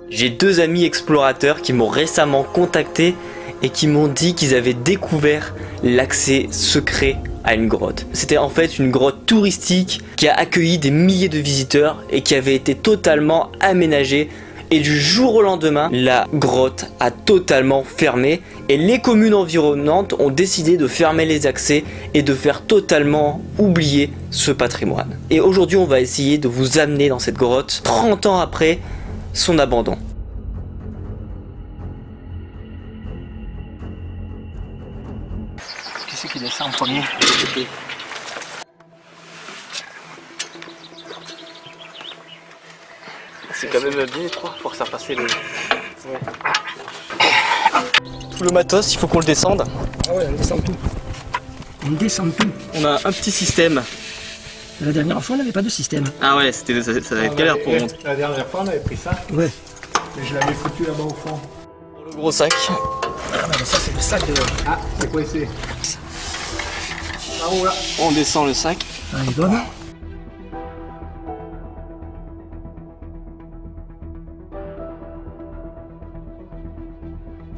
J'ai deux amis explorateurs qui m'ont récemment contacté et qui m'ont dit qu'ils avaient découvert l'accès secret à une grotte. C'était en fait une grotte touristique qui a accueilli des milliers de visiteurs et qui avait été totalement aménagée. Et du jour au lendemain, la grotte a totalement fermé et les communes environnantes ont décidé de fermer les accès et de faire totalement oublier ce patrimoine. Et aujourd'hui, on va essayer de vous amener dans cette grotte 30 ans après son abandon. Qui c'est qui descend en premier? C'est quand même bien étroit pour que ça passe le... Ouais. Tout le matos, il faut qu'on le descende. Ah ouais, on descend tout. On descend tout. On a un petit système. La dernière fois, on n'avait pas de système. Ah ouais, ça va être galère pour monter. La dernière fois, on avait pris ça. Ouais. Mais je l'avais foutu là-bas au fond. Pour le gros sac. Ah bah ça, c'est le sac de... Ah, c'est quoi ici? Là-haut, là. On descend le sac. Ah, il est bonne.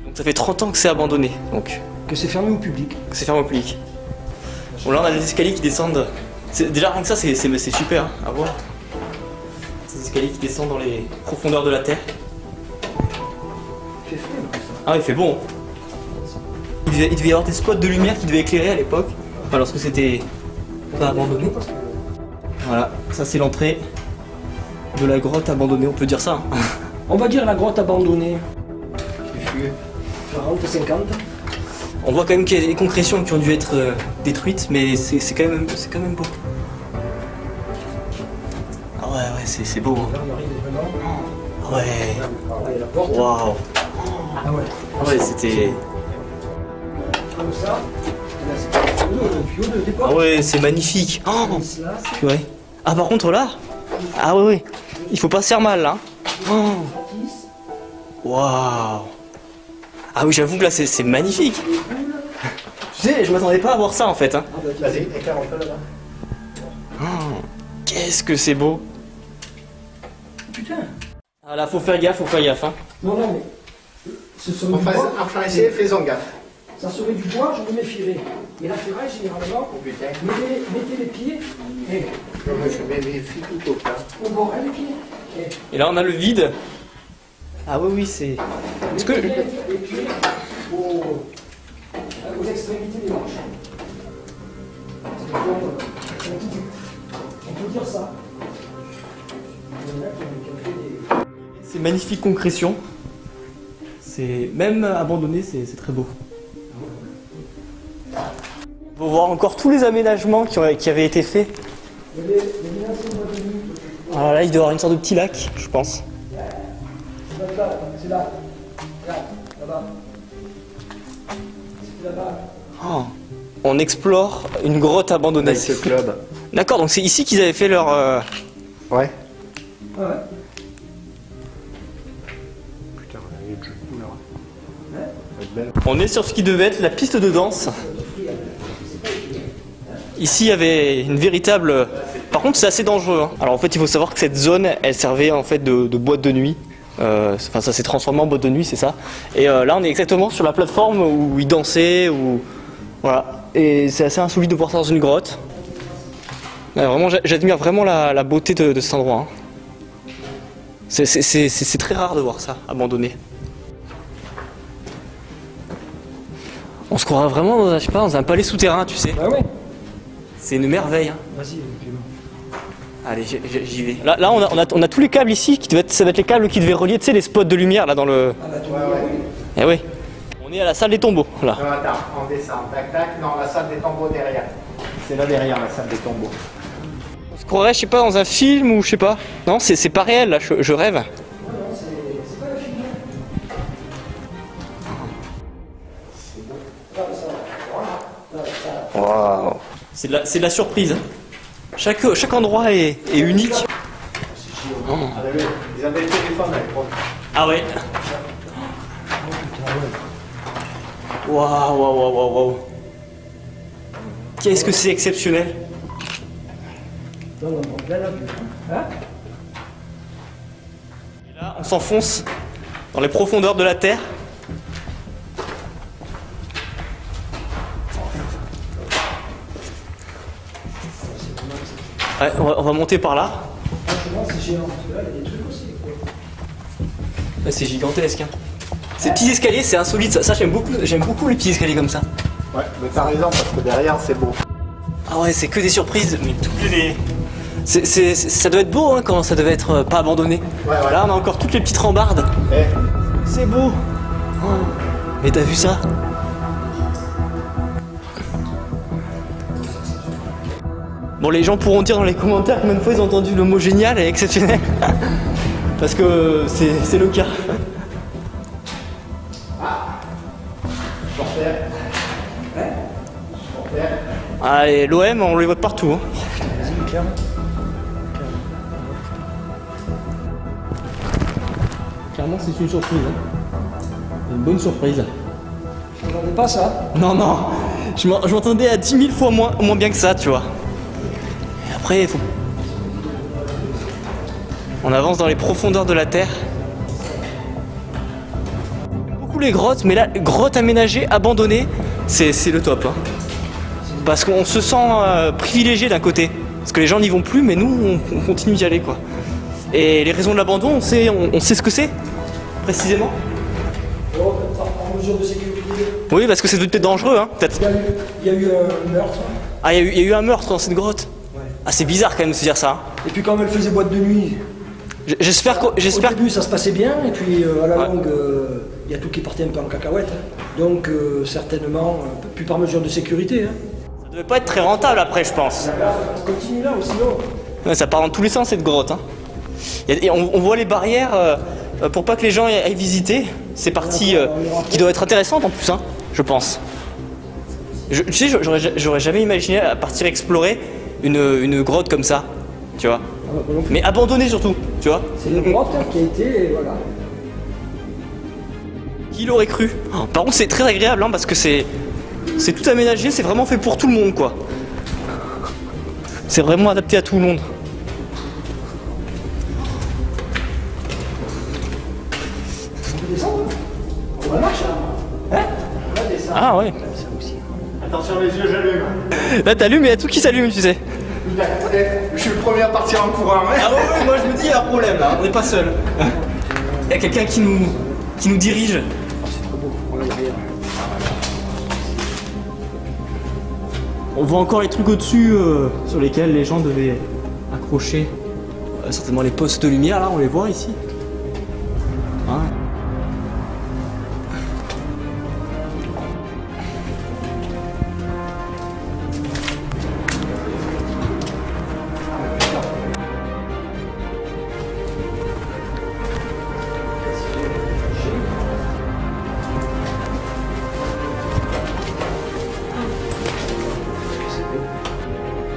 Donc ça fait 30 ans que c'est abandonné. Donc Que c'est fermé au public. que c'est fermé au public. Bon là on a des escaliers qui descendent. Déjà rien que ça c'est super hein, à voir. Ces escaliers qui descendent dans les profondeurs de la terre. Il fait frais, en plus. Ah il fait bon. Il devait y avoir des spots de lumière qui devaient éclairer à l'époque. Enfin, lorsque c'était pas abandonné. Voilà, ça c'est l'entrée de la grotte abandonnée, on peut dire ça. Hein. On va dire la grotte abandonnée. 40-50. On voit quand même qu'il y a des concrétions qui ont dû être détruites, mais c'est quand même beau. Ah ouais, c'est beau. Hein. Ah ouais. Là, il y a la porte. Waouh. Ah ouais. Ah ouais, c'était... Comme ça. Là, c'est le tuyau de départ. Ah ouais, c'est magnifique. Oh Là, c'est ouais. Ah par contre là... Ah ouais, ouais. Il faut pas se faire mal là. Oh. Waouh. Ah oui, j'avoue que là c'est magnifique. Tu sais, je m'attendais pas à voir ça en fait. Hein. Vas-y, éclaire un peu là-bas. Oh, qu'est-ce que c'est beau. Putain. Ah là, faut faire gaffe, hein. Non, non, mais... Ce serait En du bois. français, faisons gaffe. Ça serait du bois, je me méfierais. Et la ferraille, généralement, Oh putain. mettez les pieds Je me méfie tout au cas. au bord des pieds. Et là on a le vide. Ah oui, oui, c'est... Est-ce que... Les pieds aux extrémités des manches. On peut dire ça. Il y en a qui ont fait des... C'est magnifique concrétion. C'est... Même abandonné, c'est très beau. On va voir encore tous les aménagements qui avaient été faits. Alors là, il doit y avoir une sorte de petit lac, je pense. C'est là. Là-bas. C'est là-bas. Oh. On explore une grotte abandonnée. Ce club. D'accord, donc c'est ici qu'ils avaient fait leur... Ouais. Ah ouais. Putain, il y a du coup là. On est sur ce qui devait être la piste de danse. Ici, il y avait une véritable... Par contre, c'est assez dangereux. Hein. Alors en fait, il faut savoir que cette zone, elle servait en fait de boîte de nuit. Enfin, ça s'est transformé en boîte de nuit, c'est ça. Et là, on est exactement sur la plateforme où ils dansaient, où... Voilà. Et c'est assez insolite de voir ça dans une grotte. Vraiment, j'admire vraiment la beauté de cet endroit. Hein. C'est très rare de voir ça, abandonné. On se croirait vraiment dans, je sais pas, dans un palais souterrain, tu sais. Ah ouais. C'est une merveille. Hein. Vas-y, Allez, j'y vais. Là on a tous les câbles ici, ça va être les câbles qui devaient relier, tu sais, les spots de lumière là dans le... Ah bah, Eh oui. On est à la salle des tombeaux, là. Non, attends, on descend. Tac, tac. Non, la salle des tombeaux derrière. C'est là derrière, la salle des tombeaux. On se croirait, je sais pas, dans un film ou je sais pas. Non, c'est pas réel, là, je rêve. Waouh. C'est de la surprise. Hein. Chaque endroit est unique. Oh. Ils avaient le téléphone à l'époque. Ah ouais. Waouh. Qu'est-ce que c'est exceptionnel. Non, non, non, là, là, hein? Et là, on s'enfonce dans les profondeurs de la terre. Ouais, on va monter par là. Franchement, c'est géant. Là, il y a des trucs aussi. Ouais, c'est gigantesque. Hein. Ces petits escaliers, c'est insolite. Ça j'aime beaucoup les petits escaliers comme ça. Ouais, mais t'as raison parce que derrière c'est beau. Ah ouais, c'est que des surprises. Mais toutes les... ça doit être beau hein, quand ça devait être pas abandonné. Ouais. Là, on a encore toutes les petites rambardes. Eh, C'est beau. Oh. Mais t'as vu ça? Bon, les gens pourront dire dans les commentaires combien de fois ils ont entendu le mot génial et exceptionnel. Parce que c'est le cas. supporter. Ouais. Supporter. Ah, et l'OM, on les voit de partout. Hein. Vas-y, clairement. Clairement, c'est une surprise. Hein. Une bonne surprise. Je m'attendais pas à ça. Non, non. Je m'entendais à 10 000 fois moins bien que ça, tu vois. Et après, il faut... On avance dans les profondeurs de la terre. J'aime beaucoup les grottes, mais là, grottes aménagées, abandonnées, c'est le top. Hein. Parce qu'on se sent privilégié d'un côté. Parce que les gens n'y vont plus, mais nous, on continue d'y aller, quoi. Et les raisons de l'abandon, on sait ce que c'est, précisément. Oh, en mesure de sécurité. Oui, parce que c'est peut-être dangereux, hein, peut-être. Il y a eu un meurtre. Ah, il y a eu un meurtre dans cette grotte. Ouais. Ah, c'est bizarre quand même de se dire ça. Hein. Et puis comme elle faisait boîte de nuit, J'espère au début ça se passait bien, et puis à la Ouais. longue, il y a tout qui partait un peu en cacahuète. Hein. Donc certainement, plus par mesure de sécurité. Hein. Ça devait pas être très rentable après, je pense. On continue là aussi, non? Ouais, ça part dans tous les sens cette grotte. Hein. Et on voit les barrières pour pas que les gens aillent visiter. C'est partie qui doit être intéressante en plus, hein, je pense. Tu sais, j'aurais jamais imaginé partir explorer une grotte comme ça, tu vois. Mais abandonnée surtout, tu vois. C'est une grotte qui a été, voilà. Qui l'aurait cru? Par contre, c'est très agréable hein, parce que c'est tout aménagé, c'est vraiment fait pour tout le monde, quoi. C'est vraiment adapté à tout le monde. On peut descendre, hein. On va marcher, hein. On va descendre. Ah ouais. Attention les yeux, j'allume. Là, t'allumes et y a tout qui s'allume, tu sais. Je suis le premier à partir en courant. Hein. Ah ouais, moi je me dis, il y a un problème là, on n'est pas seul. Il y a quelqu'un qui nous dirige. C'est trop beau, on va y arriver. On voit encore les trucs au-dessus sur lesquels les gens devaient accrocher certainement les postes de lumière, là, on les voit ici. Ouais.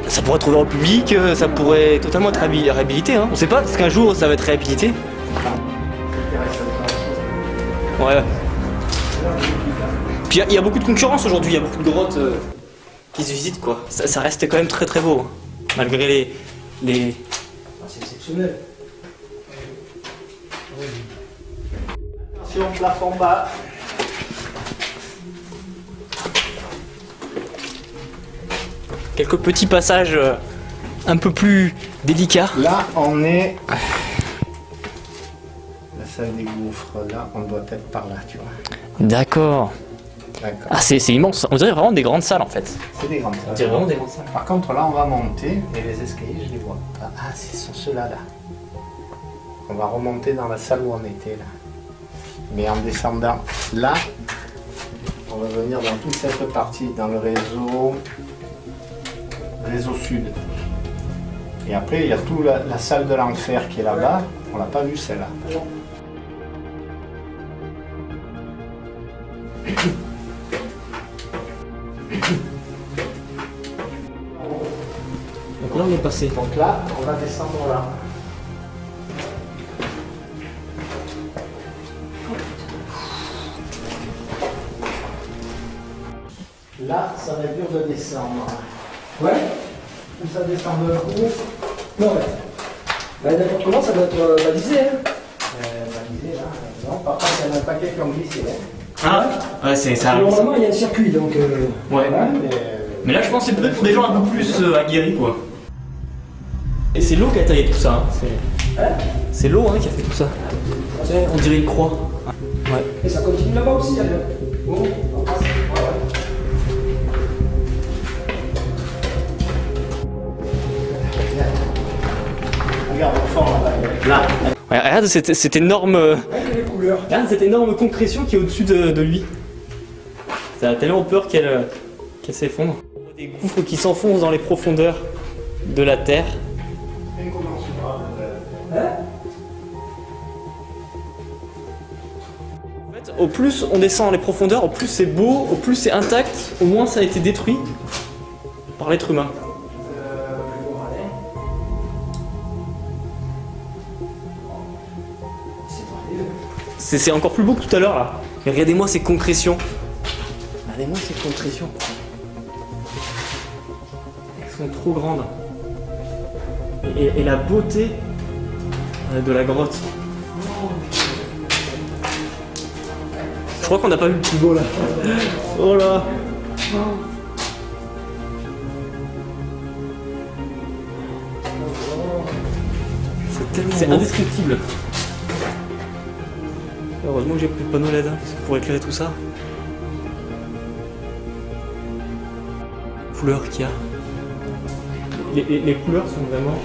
Ça pourrait être ouvert au public, ça pourrait totalement être réhabilité. Hein. On sait pas, parce qu'un jour ça va être réhabilité. Ouais. Puis il y a beaucoup de concurrence aujourd'hui, il y a beaucoup de grottes qui se visitent quoi. Ça reste quand même très très beau, hein. Malgré les... Ah, c'est exceptionnel. Attention, plafond bas. Quelques petits passages un peu plus délicats. Là, on est. La salle des gouffres, là, on doit être par là, tu vois. D'accord. D'accord. Ah c'est immense, on dirait vraiment des grandes salles en fait. C'est des grandes On dirait salles. vraiment des grandes salles. Par contre, là, on va monter et les escaliers, je les vois pas. Ah, ce sont ceux-là, là. On va remonter dans la salle où on était, là. Mais en descendant là, on va venir dans toute cette partie, dans le réseau sud. Et après, il y a toute la salle de l'enfer qui est là-bas. On l'a pas vue, celle-là. Donc là on est passé. Donc là, on va descendre là. Là, ça va être dur de descendre. Ouais. Où ça descend de coup. Non, ouais. Bah, n'importe comment, ça doit être balisé, hein. y en a un paquet comme ici. Ah, ouais, ça arrive. Normalement, il y a un circuit, donc... Ouais. voilà. Mais là, je pense que c'est peut-être pour des gens un peu plus aguerris, quoi. Et c'est l'eau qui a taillé tout ça. Hein. C'est l'eau qui a fait tout ça. On dirait une croix. Ouais. Et ça continue là-bas aussi, alors. Bon, on passe. Voilà. Regarde au fond là. Ouais, regarde cette énorme. Les couleurs. Regarde cette énorme concrétion qui est au-dessus de lui. Ça a tellement peur qu'elle s'effondre. Des gouffres qui s'enfoncent dans les profondeurs de la terre. En fait, au plus on descend dans les profondeurs, au plus c'est beau, au plus c'est intact, au moins ça a été détruit par l'être humain. C'est encore plus beau que tout à l'heure là. Mais regardez-moi ces concrétions. Regardez-moi ces concrétions. Elles sont trop grandes. Et la beauté de la grotte. Je crois qu'on n'a pas vu le plus beau là. Oh là. C'est indescriptible. Heureusement que j'ai pris le panneau LED pour éclairer tout ça. Les couleurs qu'il y a. Les couleurs sont vraiment...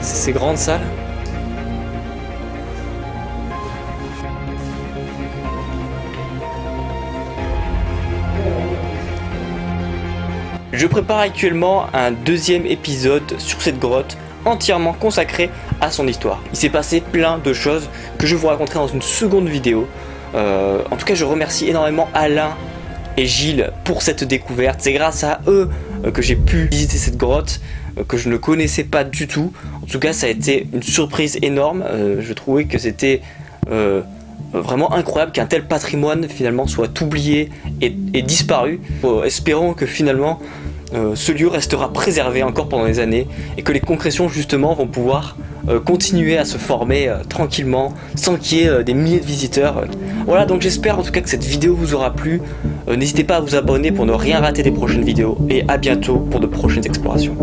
C'est ces grandes salles. Je prépare actuellement un deuxième épisode sur cette grotte entièrement consacré à son histoire. Il s'est passé plein de choses que je vous raconterai dans une seconde vidéo. En tout cas, je remercie énormément Alain et Gilles pour cette découverte. C'est grâce à eux que j'ai pu visiter cette grotte que je ne connaissais pas du tout. En tout cas, ça a été une surprise énorme. Je trouvais que c'était vraiment incroyable qu'un tel patrimoine finalement soit oublié et disparu. Espérons que finalement ce lieu restera préservé encore pendant des années et que les concrétions justement vont pouvoir continuer à se former tranquillement sans qu'il y ait des milliers de visiteurs. Voilà, donc j'espère en tout cas que cette vidéo vous aura plu. N'hésitez pas à vous abonner pour ne rien rater des prochaines vidéos et à bientôt pour de prochaines explorations.